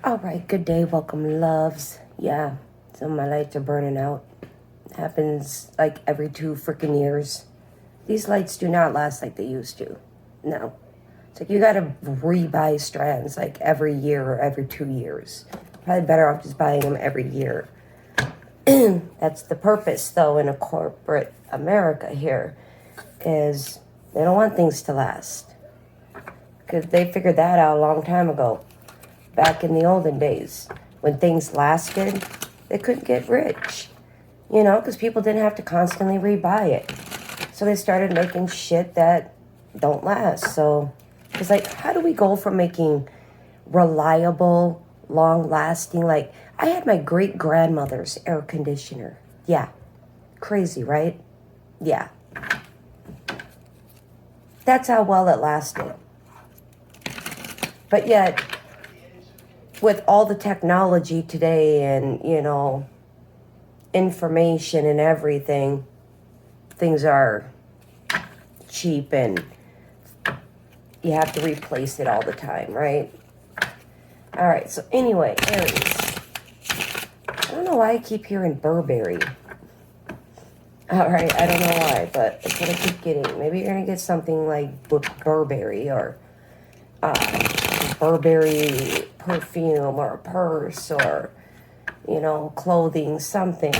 All right, good day, welcome loves. Yeah, some of my lights are burning out. Happens like every 2 freaking years. These lights do not last like they used to. No. It's like you gotta rebuy strands like every year or every 2 years. Probably better off just buying them every year. That's the purpose, though, in a corporate America here, is they don't want things to last. Because they figured that out a long time ago. Back in the olden days, when things lasted, they couldn't get rich, because people didn't have to constantly rebuy it. So they started making shit that don't last. So it's like, how do we go from making reliable, long-lasting, like, I had my great-grandmother's air conditioner. Yeah. Crazy, right? Yeah. That's how well it lasted. But yet, with all the technology today and, information and everything, things are cheap and you have to replace it all the time, right? All right, so anyway, Aries. I don't know why I keep hearing Burberry. All right, I don't know why, but it's what I keep getting. Maybe you're going to get something like Burberry or Burberry perfume or a purse or, clothing, something.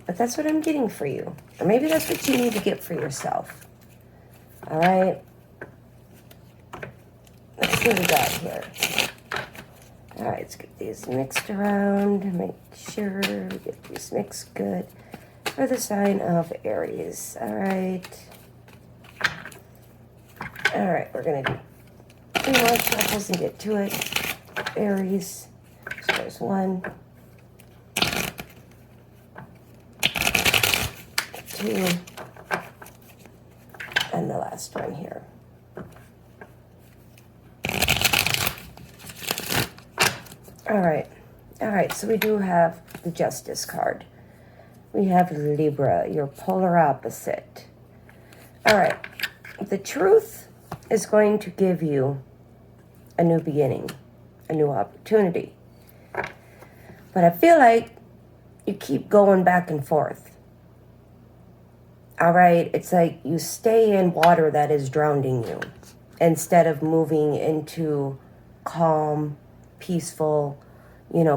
But that's what I'm getting for you. Or maybe that's what you need to get for yourself. All right? Let's see what we got here. All right, let's get these mixed around. Make sure we get these mixed good for the sign of Aries. All right. All right, we're going to do 2 more shuffles and get to it. Aries. So there's 1, 2, and the last one here. All right, so we do have the Justice card. We have Libra, your polar opposite. All right, the truth is going to give you a new beginning, a new opportunity. But I feel like you keep going back and forth. All right, it's like you stay in water that is drowning you instead of moving into calm, peaceful,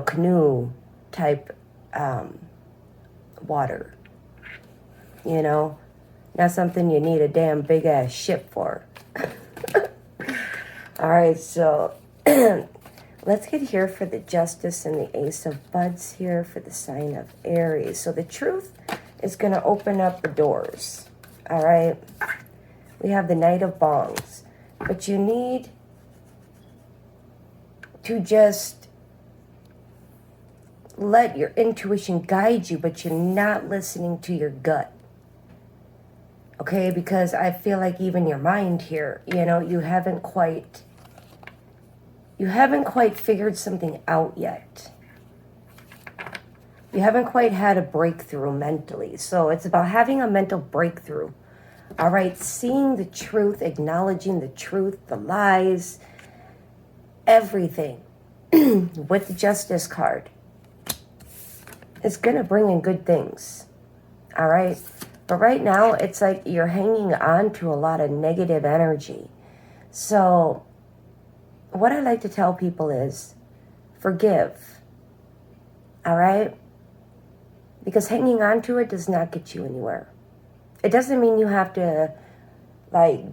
canoe type water. Not something you need a damn big ass ship for. All right, so let's get here for the Justice and the Ace of Buds here for the sign of Aries. So the truth is going to open up the doors. All right. We have the Knight of Bongs. But you need to just let your intuition guide you, but you're not listening to your gut. Okay, because I feel like even your mind here, you haven't quite figured something out yet. You haven't quite had a breakthrough mentally. So it's about having a mental breakthrough. All right, seeing the truth, acknowledging the truth, the lies, everything with the Justice card. It's going to bring in good things. All right. But right now, it's like you're hanging on to a lot of negative energy. So what I like to tell people is forgive. All right. Because hanging on to it does not get you anywhere. It doesn't mean you have to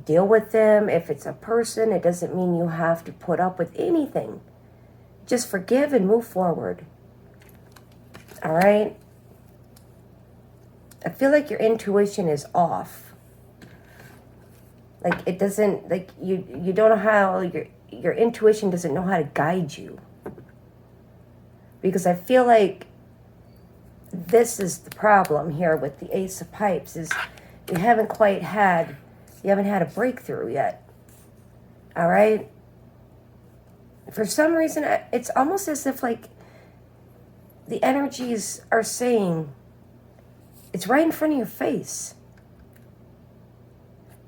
deal with them. If it's a person, it doesn't mean you have to put up with anything. Just forgive and move forward. All right? I feel like your intuition is off. It doesn't, you don't know how, your intuition doesn't know how to guide you. Because I feel like this is the problem here with the Ace of Pipes is you haven't had a breakthrough yet. All right? For some reason, it's almost as if the energies are saying it's right in front of your face.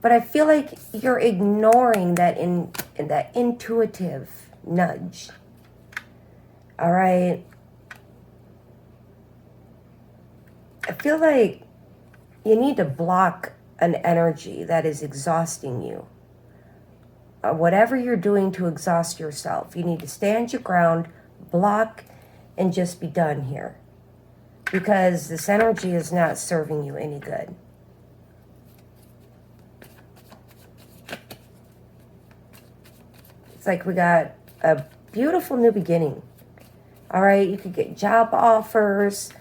But I feel like you're ignoring that that intuitive nudge. All right. I feel like you need to block an energy that is exhausting you. Whatever you're doing to exhaust yourself, you need to stand your ground, block, and just be done here. Because this energy is not serving you any good. It's like we got a beautiful new beginning. All right, you could get job offers,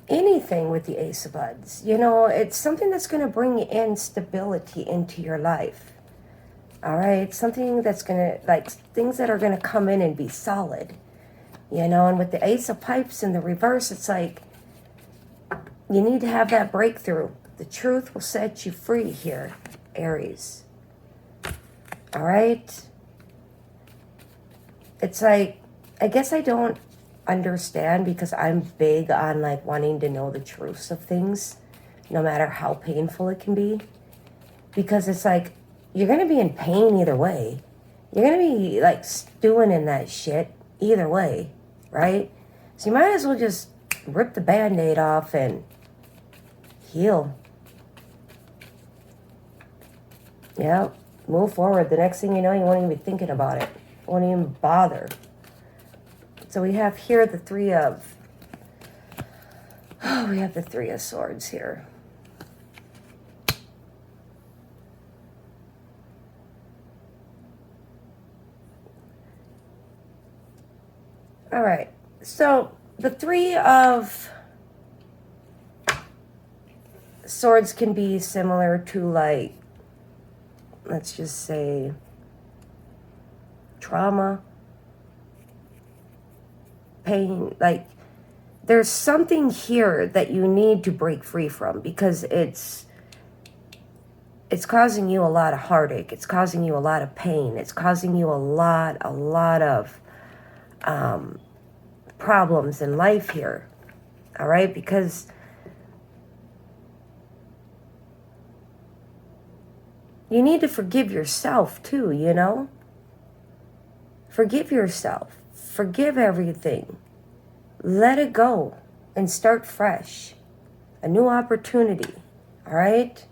anything with the Ace of Buds. You know, it's something that's going to bring in stability into your life. All right, something that's going to, like, things that are going to come in and be solid. You know, and with the Ace of Pipes in the reverse, it's like you need to have that breakthrough. The truth will set you free here, Aries. All right? It's like, I guess I don't understand because I'm big on like wanting to know the truths of things, no matter how painful it can be. Because it's like, you're going to be in pain either way. You're going to be like stewing in that shit either way, right? So you might as well just rip the Band-Aid off and heal. Yeah, move forward. The next thing you know, you won't even be thinking about it. Won't even bother. So we have here the Three of... Oh, we have the Three of Swords here. All right. So the Three of Swords can be similar to, like, let's just say, trauma, pain. Like, there's something here that you need to break free from because it's causing you a lot of heartache. It's causing you a lot of pain. It's causing you a lot of problems in life here. All right? Because you need to forgive yourself too, you know? Forgive yourself. Forgive everything. Let it go and start fresh. A new opportunity. All right?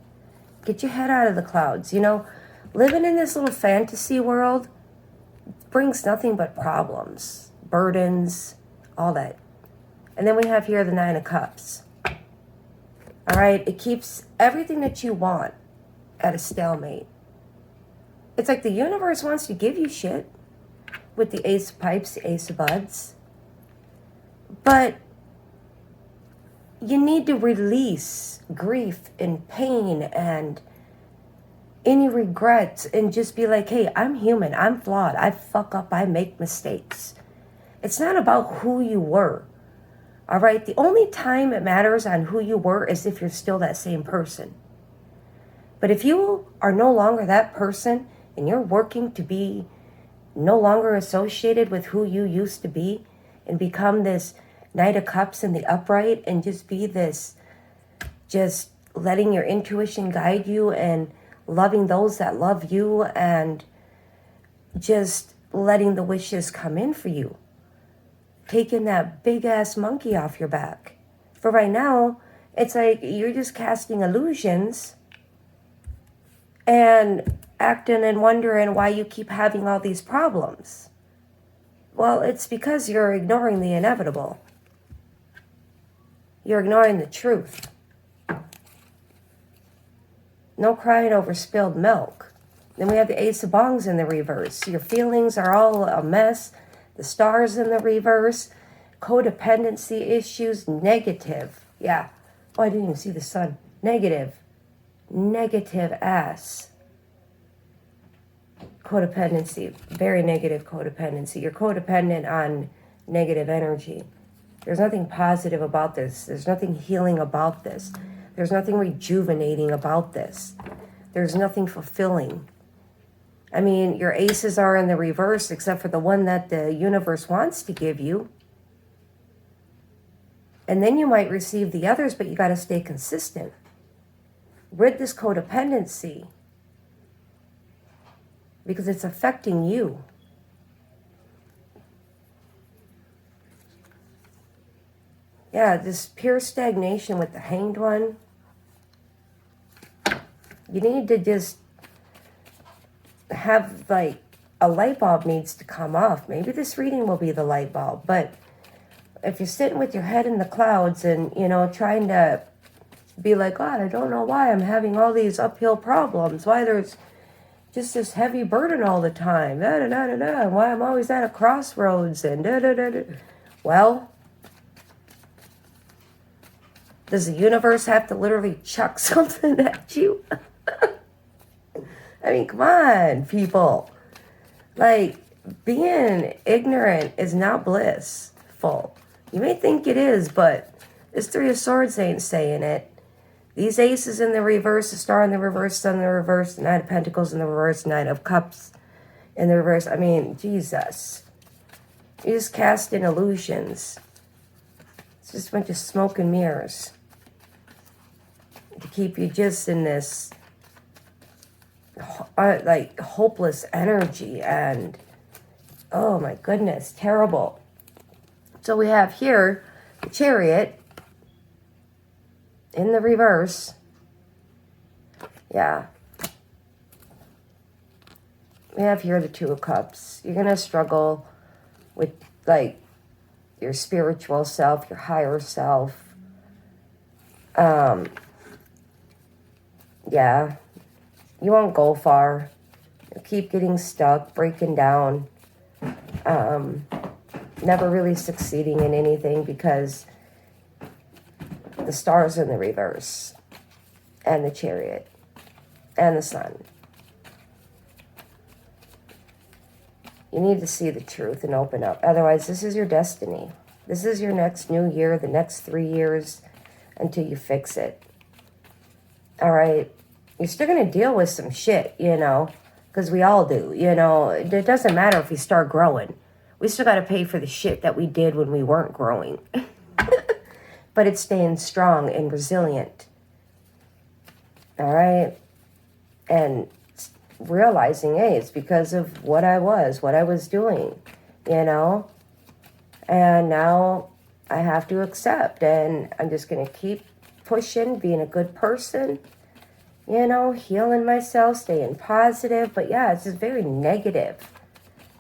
Get your head out of the clouds. You know, living in this little fantasy world brings nothing but problems, burdens, all that. And then we have here the Nine of Cups. All right? It keeps everything that you want at a stalemate. It's like the universe wants to give you shit with the Ace of Pipes, the Ace of Buds. But you need to release grief and pain and any regrets and just be like, hey, I'm human. I'm flawed. I fuck up. I make mistakes. It's not about who you were. All right? The only time it matters on who you were is if you're still that same person. But if you are no longer that person and you're working to be no longer associated with who you used to be and become this Knight of Cups in the upright and just be this, just letting your intuition guide you and loving those that love you and just letting the wishes come in for you. Taking that big ass monkey off your back. For right now, it's like you're just casting illusions and acting and wondering why you keep having all these problems. Well, it's because you're ignoring the inevitable. You're ignoring the truth. No crying over spilled milk. Then we have the Ace of Bongs in the reverse. Your feelings are all a mess. The stars in the reverse. Codependency issues, negative. Yeah. Oh, I didn't even see the sun. Negative. Negative ass. Codependency. Very negative codependency. You're codependent on negative energy. There's nothing positive about this. There's nothing healing about this. There's nothing rejuvenating about this. There's nothing fulfilling. I mean, your aces are in the reverse except for the one that the universe wants to give you. And then you might receive the others, but you got to stay consistent. Rid this codependency because it's affecting you. Yeah, this pure stagnation with the Hanged One. You need to just have, like, a light bulb needs to come off. Maybe this reading will be the light bulb. But if you're sitting with your head in the clouds and, you know, trying to be like, God, I don't know why I'm having all these uphill problems. Why there's just this heavy burden all the time. Da, da, da, da, da. Why I'm always at a crossroads and da, da, da, da. Well, does the universe have to literally chuck something at you? I mean, come on, people. Like, being ignorant is not blissful. You may think it is, but this Three of Swords ain't saying it. These aces in the reverse, the Star in the reverse, Sun in the reverse, the Knight of Pentacles in the reverse, Knight of Cups in the reverse. I mean, Jesus. You're just casting illusions. It's just a bunch of smoke and mirrors to keep you just in this like hopeless energy, and oh my goodness, terrible. So we have here the Chariot in the reverse. Yeah. We have here the Two of Cups. You're going to struggle with, like, your spiritual self, your higher self. Yeah. You won't go far. You'll keep getting stuck, breaking down. Never really succeeding in anything because the Star's in the reverse. And the Chariot. And the Sun. You need to see the truth and open up. Otherwise, this is your destiny. This is your next new year, the next 3 years, until you fix it. All right? You're still going to deal with some shit, you know, because we all do, you know. It doesn't matter if we start growing. We still got to pay for the shit that we did when we weren't growing. But it's staying strong and resilient. All right? And realizing, hey, it's because of what I was doing, you know? And now I have to accept, and I'm just going to keep pushing, being a good person, you know, healing myself, staying positive. But yeah, it's just very negative.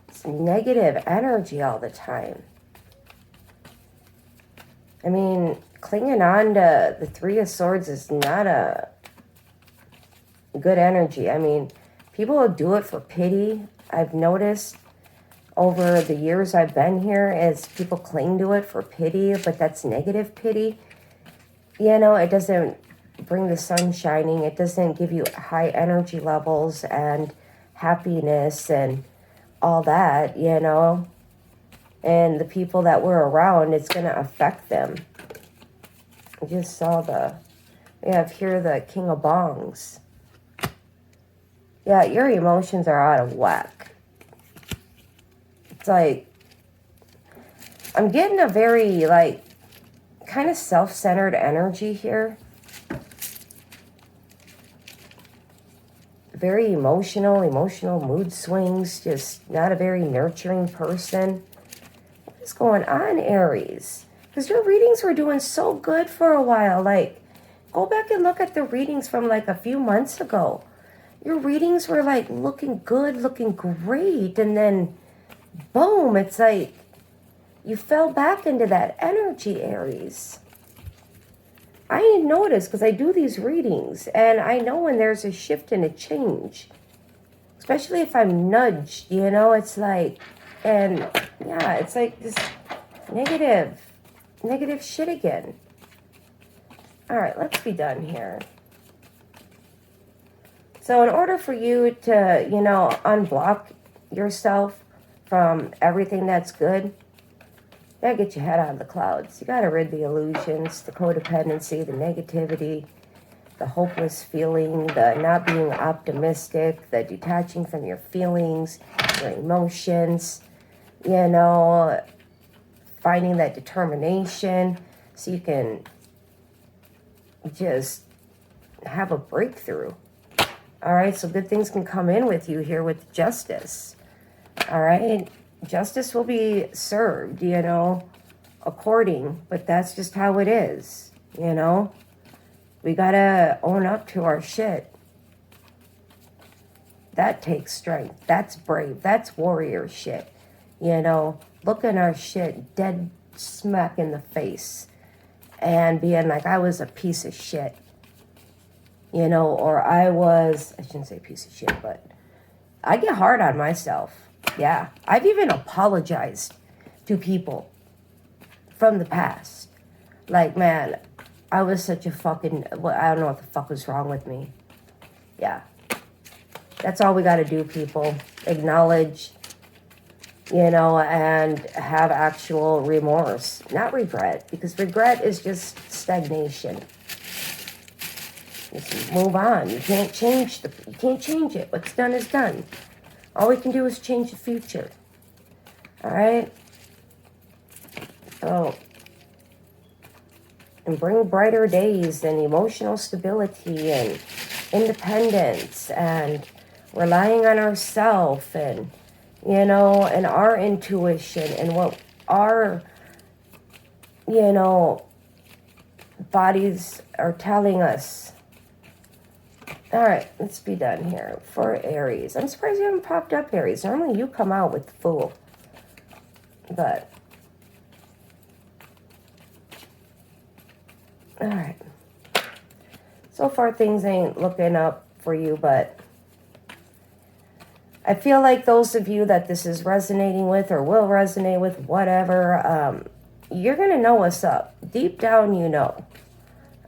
It's negative energy all the time. I mean, clinging on to the Three of Swords is not a good energy. I mean, people will do it for pity. I've noticed over the years I've been here is people cling to it for pity, but that's negative pity. You know, it doesn't bring the sun shining. It doesn't give you high energy levels and happiness and all that, you know. And the people that we're around, it's going to affect them. I just saw we have here the King of Bongs. Yeah, your emotions are out of whack. It's like, I'm getting a very, like, kind of self-centered energy here. Very emotional mood swings, just not a very nurturing person. What is going on, Aries? Because your readings were doing so good for a while. Like, go back and look at the readings from like a few months ago. Your readings were like looking good, looking great. And then, boom, it's like you fell back into that energy, Aries. I notice because I do these readings, and I know when there's a shift and a change, especially if I'm nudged, you know, it's like, and yeah, it's like this negative shit again. All right, let's be done here. So in order for you to, you know, unblock yourself from everything that's good, you gotta get your head out of the clouds. You gotta rid the illusions, the codependency, the negativity, the hopeless feeling, the not being optimistic, the detaching from your feelings, your emotions, you know, finding that determination so you can just have a breakthrough. All right, so good things can come in with you here with justice. All right, justice will be served, you know. according, but that's just how it is, you know? We gotta own up to our shit. That takes strength. That's brave. That's warrior shit. You know, looking our shit dead smack in the face and being like, I was a piece of shit. You know, or I shouldn't say piece of shit, but I get hard on myself. Yeah. I've even apologized to people from the past. Like, man, I was such a fucking, well, I don't know what the fuck was wrong with me. Yeah. That's all we got to do, people. Acknowledge, you know, and have actual remorse. Not regret, because regret is just stagnation. Just move on. You can't change it. What's done is done. All we can do is change the future. All right? So, and bring brighter days and emotional stability and independence and relying on ourselves and, you know, and our intuition and what our, you know, bodies are telling us. All right, let's be done here for Aries. I'm surprised you haven't popped up, Aries. Normally you come out with the Fool. But, all right. So far things ain't looking up for you, but I feel like those of you that this is resonating with or will resonate with, whatever, you're going to know what's up. Deep down, you know.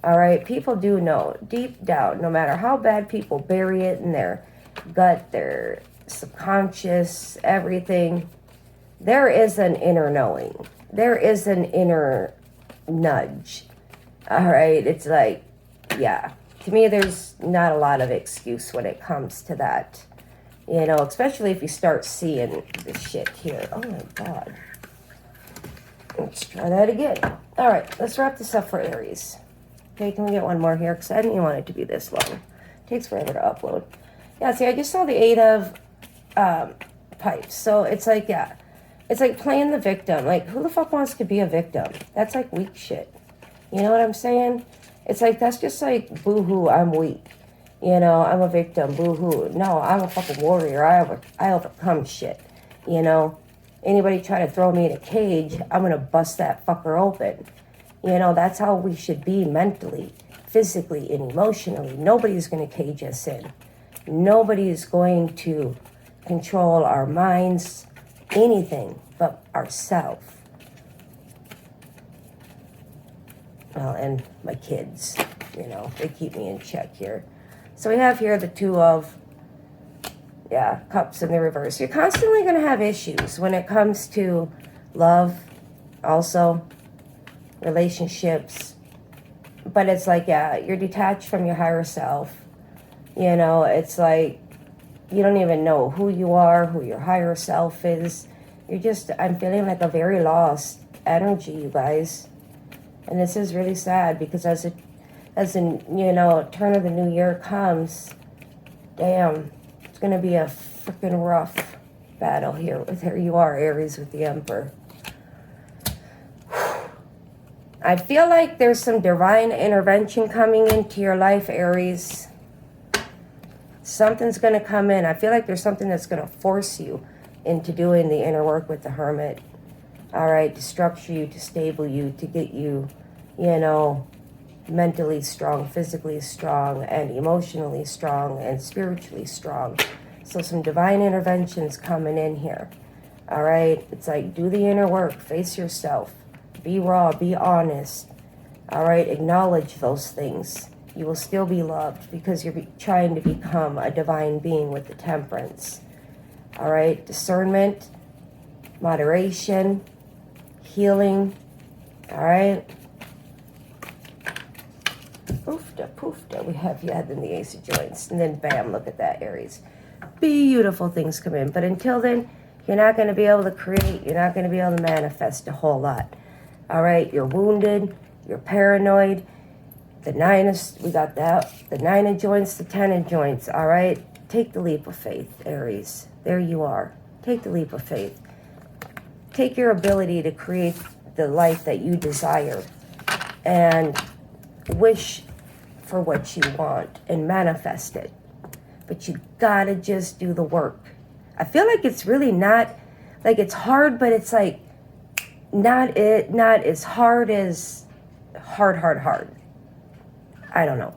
All right? People do know. Deep down, no matter how bad people bury it in their gut, their subconscious, everything, there is an inner knowing. There is an inner nudge. All right? It's like, yeah. To me, there's not a lot of excuse when it comes to that. You know, especially if you start seeing this shit here. Oh my God. Let's try that again. All right, let's wrap this up for Aries. Okay, can we get one more here? Because I didn't even want it to be this long. It takes forever to upload. Yeah, see, I just saw the 8 of pipes. So it's like, yeah. It's like playing the victim. Like, who the fuck wants to be a victim? That's like weak shit. You know what I'm saying? It's like, that's just like, boo-hoo, I'm weak. You know, I'm a victim, boo-hoo. No, I'm a fucking warrior. I overcome shit. You know, anybody try to throw me in a cage, I'm going to bust that fucker open. You know, that's how we should be mentally, physically, and emotionally. Nobody's going to cage us in. Nobody is going to control our minds, anything but ourselves. Well, and my kids, you know, they keep me in check here. So we have here the 2 of, yeah, cups in the reverse. You're constantly going to have issues when it comes to love, also, relationships. But it's like, yeah, you're detached from your higher self. You know, it's like, you don't even know who you are, who your higher self is. You're just, I'm feeling like a very lost energy, you guys. And this is really sad because as in, you know, turn of the new year comes, damn, it's going to be a freaking rough battle here. Here you are, Aries, with the Emperor. I feel like there's some divine intervention coming into your life, Aries. Something's going to come in. I feel like there's something that's going to force you into doing the inner work with the Hermit. All right, to structure you, to stable you, to get you, you know, mentally strong, physically strong, and emotionally strong, and spiritually strong. So some divine interventions coming in here. All right, it's like, do the inner work, face yourself, be raw, be honest. All right, acknowledge those things. You will still be loved because you're trying to become a divine being with the Temperance. All right, discernment, moderation, healing. All right. Poofda. We have yet in the Ace of Joints. And then bam, look at that, Aries. Beautiful things come in. But until then, you're not going to be able to create. You're not going to be able to manifest a whole lot. All right, you're wounded. You're paranoid. The 9 of, we got that. The 9 of Joints, the 10 of Joints. All right, take the leap of faith, Aries. There you are. Take the leap of faith. Take your ability to create the life that you desire and wish for what you want and manifest it. But you gotta just do the work. I feel like it's really not, like it's hard, but it's like not as hard as hard. I don't know.